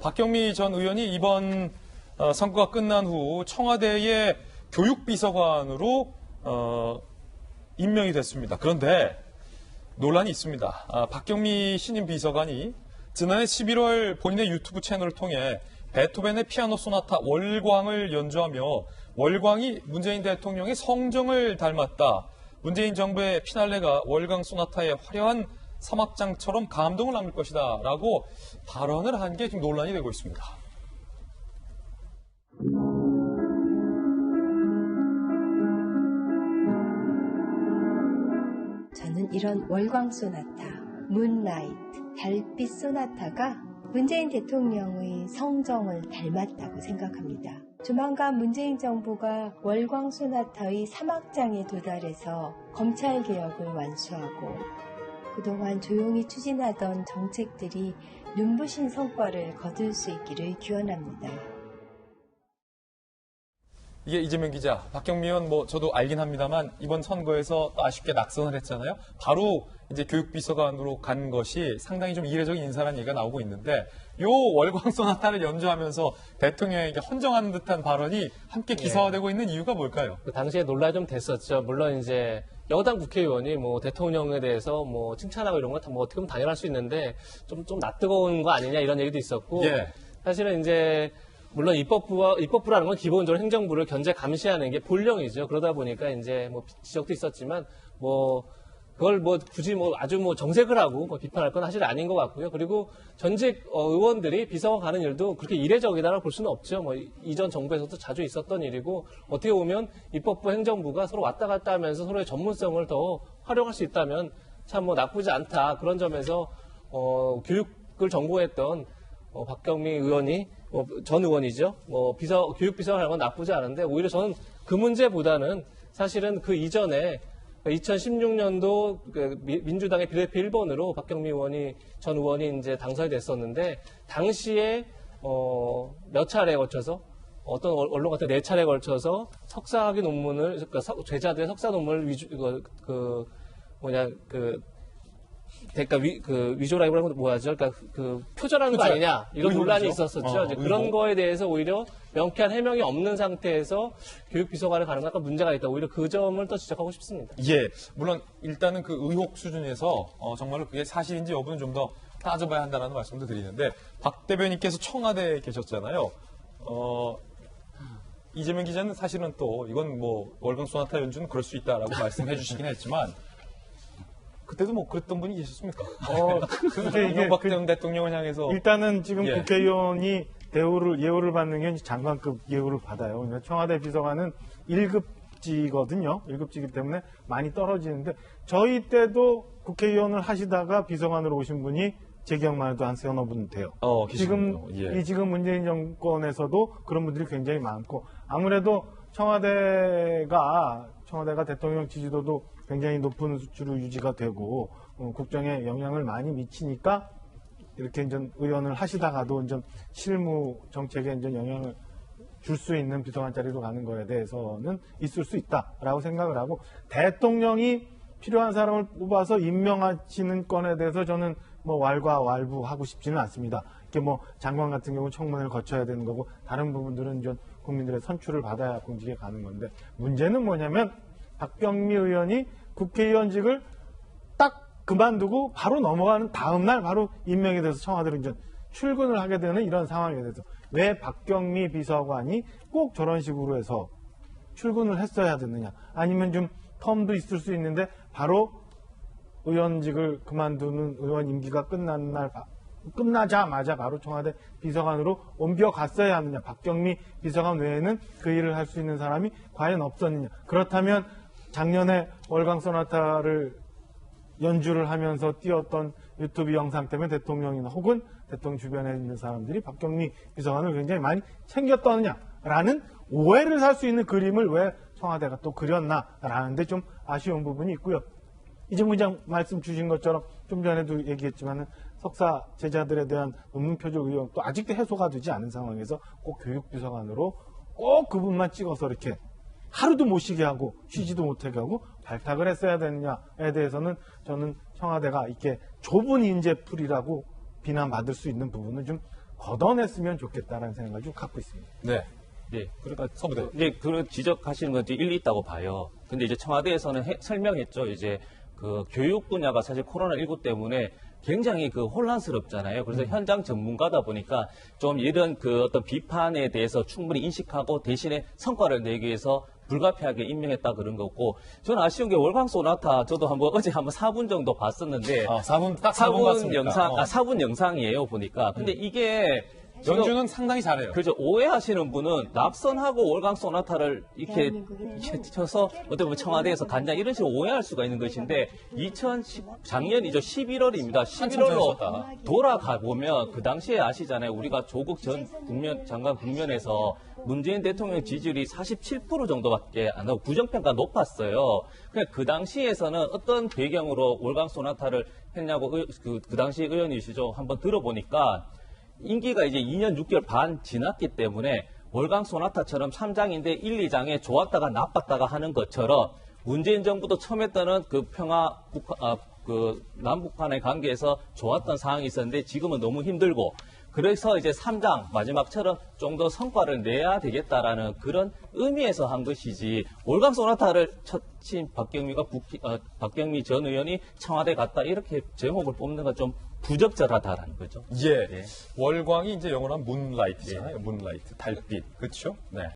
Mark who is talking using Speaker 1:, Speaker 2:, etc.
Speaker 1: 박경미 전 의원이 이번 선거가 끝난 후 청와대의 교육비서관으로 임명이 됐습니다. 그런데 논란이 있습니다. 박경미 신임 비서관이 지난해 11월 본인의 유튜브 채널을 통해 베토벤의 피아노 소나타 월광을 연주하며 월광이 문재인 대통령의 성정을 닮았다. 문재인 정부의 피날레가 월광 소나타의 화려한 사막장처럼 감동을 남길 것이다. 라고 발언을 한 게 지금 논란이 되고 있습니다.
Speaker 2: 저는 이런 월광 소나타, 문라이트, 달빛 소나타가 문재인 대통령의 성정을 닮았다고 생각합니다. 조만간 문재인 정부가 월광 소나타의 사막장에 도달해서 검찰개혁을 완수하고 그동안 조용히 추진하던 정책들이 눈부신 성과를 거둘 수 있기를 기원합니다.
Speaker 1: 이게 이재명 기자, 박경미 의원 저도 알긴 합니다만 이번 선거에서 또 아쉽게 낙선을 했잖아요. 바로 이제 교육비서관으로 간 것이 상당히 좀 이례적인 인사라는 얘기가 나오고 있는데 요 월광 소나타를 연주하면서 대통령에게 헌정하는 듯한 발언이 함께 기사화되고 있는 이유가 뭘까요?
Speaker 3: 그 당시에 논란이 좀 됐었죠. 물론 이제 여당 국회의원이 대통령에 대해서 칭찬하고 이런 거 어떻게 보면 당연할 수 있는데 좀 낯뜨거운 거 아니냐 이런 얘기도 있었고 사실은 이제 물론 입법부라는 건 기본적으로 행정부를 견제 감시하는 게 본령이죠. 그러다 보니까 이제 지적도 있었지만 그걸 굳이 아주 정색을 하고 비판할 건 사실 아닌 것 같고요. 그리고 전직 의원들이 비서관 가는 일도 그렇게 이례적이다라고 볼 수는 없죠. 이전 정부에서도 자주 있었던 일이고 어떻게 보면 입법부 행정부가 서로 왔다 갔다 하면서 서로의 전문성을 더 활용할 수 있다면 참 나쁘지 않다. 그런 점에서 교육을 전공했던 박경미 의원이 전 의원이죠. 교육비서관 하는 건 나쁘지 않은데 오히려 저는 그 문제보다는 사실은 그 이전에 2016년도 민주당의 비례표 1번으로 박경미 전 의원이 이제 당선이 됐었는데 당시에 몇 차례에 걸쳐서 어떤 언론 같은 4차례에 걸쳐서 석사학위 논문을 제자들의 석사 논문을 위조라고 하는 건 뭐하죠? 표절하는 거 아니냐 이런 논란이 있었었죠. 그런 거에 대해서 오히려 명쾌한 해명이 없는 상태에서 교육비서관을 가는 건 약간 문제가 있다. 오히려 그 점을 더 지적하고 싶습니다.
Speaker 1: 물론 일단은 그 의혹 수준에서 정말로 그게 사실인지 여부는 좀 더 따져봐야 한다는 말씀도 드리는데 박 대변인께서 청와대에 계셨잖아요. 이재명 기자는 사실은 또 이건 월광 소나타 연주는 그럴 수 있다라고 말씀해 주시긴 했지만 그때도 그랬던 분이 계셨습니까? 이명박 전 대통령을 향해서
Speaker 4: 일단은 지금 국회의원이 예우를 받는 게 장관급 예우를 받아요. 그러니까 청와대 비서관은 1급지거든요. 1급지이기 때문에 많이 떨어지는데 저희 때도 국회의원을 하시다가 비서관으로 오신 분이 제 기억만 해도 한 서너 분 돼요. 지금 문재인 정권에서도 그런 분들이 굉장히 많고 아무래도 청와대가 대통령 지지도도 굉장히 높은 수치로 유지가 되고 국정에 영향을 많이 미치니까 이렇게 의원을 하시다가도 실무 정책에 영향을 줄 수 있는 비서관 자리로 가는 거에 대해서는 있을 수 있다라고 생각을 하고 대통령이 필요한 사람을 뽑아서 임명하시는 건에 대해서 저는 왈가왈부하고 싶지는 않습니다. 이게 장관 같은 경우는 청문회를 거쳐야 되는 거고 다른 부분들은 국민들의 선출을 받아야 공직에 가는 건데 문제는 뭐냐면 박경미 의원이 국회의원직을 딱 그만두고 바로 넘어가는 다음 날 바로 임명이 돼서 청와대로 출근을 하게 되는 이런 상황에 대해서 왜 박경미 비서관이 꼭 저런 식으로 해서 출근을 했어야 됐느냐 아니면 좀 텀도 있을 수 있는데 바로 의원직을 그만두는 의원 임기가 끝나자마자 바로 청와대 비서관으로 옮겨갔어야 하느냐 박경미 비서관 외에는 그 일을 할 수 있는 사람이 과연 없었느냐 그렇다면 작년에 월광 소나타를 연주를 하면서 띄웠던 유튜브 영상 때문에 대통령이나 혹은 대통령 주변에 있는 사람들이 박경미 비서관을 굉장히 많이 챙겼더느냐라는 오해를 살 수 있는 그림을 왜 청와대가 또 그렸나라는 데 좀 아쉬운 부분이 있고요. 이재명 기자 말씀 주신 것처럼 좀 전에도 얘기했지만 석사 제자들에 대한 논문 표적 의혹도 아직도 해소가 되지 않은 상황에서 꼭 교육비서관으로 꼭 그분만 찍어서 이렇게 하루도 못 쉬게 하고 쉬지도 못하게 하고 발탁을 했어야 되느냐에 대해서는 저는 청와대가 이렇게 좁은 인재풀이라고 비난받을 수 있는 부분은 좀 걷어냈으면 좋겠다라는 생각을 좀 갖고 있습니다.
Speaker 1: 네.
Speaker 5: 네.
Speaker 1: 그러니까 서부대.
Speaker 5: 이제 그런 지적하시는 건 일리 있다고 봐요. 근데 이제 청와대에서는 설명했죠. 이제 그 교육 분야가 사실 코로나19 때문에 굉장히 그 혼란스럽잖아요. 그래서 현장 전문가다 보니까 좀 이런 그 어떤 비판에 대해서 충분히 인식하고 대신에 성과를 내기 위해서 불가피하게 임명했다 그런 거고, 저는 아쉬운 게 월광 소나타 저도 어제 한번 4분 정도 봤었는데
Speaker 1: 4분 딱 4분 봤습니다.
Speaker 5: 영상 4분 영상이에요 보니까. 근데 이게 지금
Speaker 1: 연주는 상당히 잘해요.
Speaker 5: 그죠. 오해하시는 분은 낙선하고 월광 소나타를 이렇게 쳐서 어떻게 보면 청와대에서 간장 이런 식으로 오해할 수가 있는 것인데, 작년이죠. 11월입니다. 11월로
Speaker 1: 전이었다.
Speaker 5: 돌아가 보면 그 당시에 아시잖아요. 우리가 조국 전 장관 국면에서 문재인 대통령 지지율이 47% 정도밖에 안 나고 부정평가 높았어요. 그 당시에서는 어떤 배경으로 월광 소나타를 했냐고 그 당시 의원이시죠. 한번 들어보니까 임기가 이제 2년 6개월 반 지났기 때문에 월광 소나타처럼 3장인데 1, 2장에 좋았다가 나빴다가 하는 것처럼 문재인 정부도 처음 했던 그 그 남북한의 관계에서 좋았던 상황이 있었는데 지금은 너무 힘들고, 그래서 이제 3장 마지막처럼 좀 더 성과를 내야 되겠다라는 그런 의미에서 한 것이지, 월광 소나타를 친 박경미 전 의원이 청와대 갔다 이렇게 제목을 뽑는 건 좀 부적절하다라는 거죠.
Speaker 1: 예.
Speaker 5: 예.
Speaker 1: 월광이 이제 영어로 하면 문라이트잖아요. 문라이트, 달빛. 그렇죠? 네.